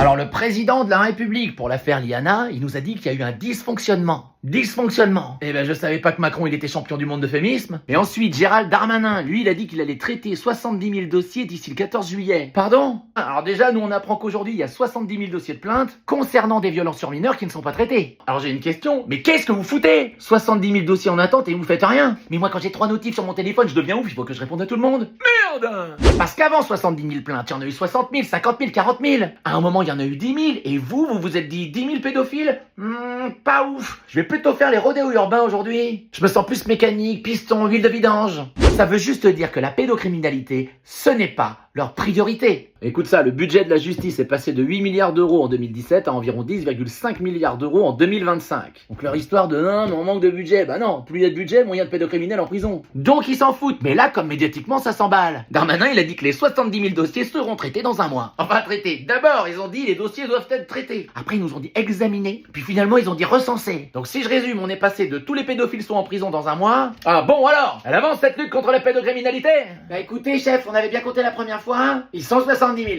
Alors le président de la République, pour l'affaire Liana, il nous a dit qu'il y a eu un dysfonctionnement. Dysfonctionnement. Eh ben je savais pas que Macron il était champion du monde d'euphémisme. Et ensuite Gérald Darmanin, lui il a dit qu'il allait traiter 70 000 dossiers d'ici le 14 juillet. Pardon? Alors déjà nous on apprend qu'aujourd'hui il y a 70 000 dossiers de plainte concernant des violences sur mineurs qui ne sont pas traités. Alors j'ai une question, mais qu'est-ce que vous foutez? 70 000 dossiers en attente et vous faites rien. Mais moi quand j'ai 3 notifs sur mon téléphone je deviens ouf, il faut que je réponde à tout le monde. Merde! Parce qu'avant 70 000 plaintes, il y en a eu 60 000, 50 000, 40 000. À un moment il y en a eu 10 000 et vous vous êtes dit 10 000 pédophiles? Pas ouf. Je vais plutôt faire les rodéos urbains aujourd'hui. Je me sens plus mécanique, piston, huile de vidange. Ça veut juste dire que la pédocriminalité, ce n'est pas leur priorité. Écoute ça, le budget de la justice est passé de 8 milliards d'euros en 2017 à environ 10,5 milliards d'euros en 2025. Donc leur histoire de non, mais on manque de budget, bah non, plus il y a de budget, moins il y a de pédocriminels en prison. Donc ils s'en foutent, mais là comme médiatiquement ça s'emballe. Darmanin il a dit que les 70 000 dossiers seront traités dans un mois. Enfin traités, d'abord ils ont dit les dossiers doivent être traités. Après ils nous ont dit examinés, puis finalement ils ont dit recensés. Donc si je résume, on est passé de tous les pédophiles sont en prison dans un mois. Ah bon alors, elle avance cette lutte contre la pédocriminalité? Bah écoutez chef, on avait bien compté la première fois, ils sont 70 000.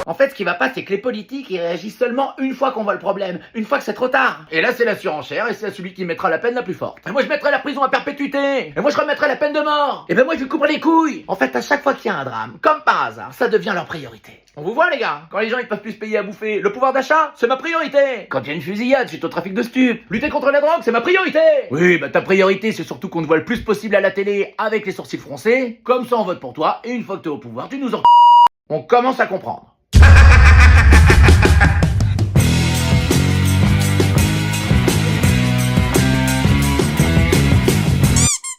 En fait, ce qui va pas, c'est que les politiques, ils réagissent seulement une fois qu'on voit le problème, une fois que c'est trop tard. Et là, c'est la surenchère, et c'est celui qui mettra la peine la plus forte. Et moi, je mettrai la prison à perpétuité. Et moi, je remettrai la peine de mort. Et ben moi, je lui couperai les couilles. En fait, à chaque fois qu'il y a un drame, comme par hasard, ça devient leur priorité. On vous voit, les gars, quand les gens, ils peuvent plus se payer à bouffer, le pouvoir d'achat, c'est ma priorité. Quand il y a une fusillade suite au trafic de stupes, lutter contre la drogue, c'est ma priorité. Oui, bah ta priorité, c'est surtout qu'on te voit le plus possible à la télé avec les sourcils froncés. Comme ça, on vote pour toi, et une fois que t'es au pouvoir, tu nous en... On commence à comprendre.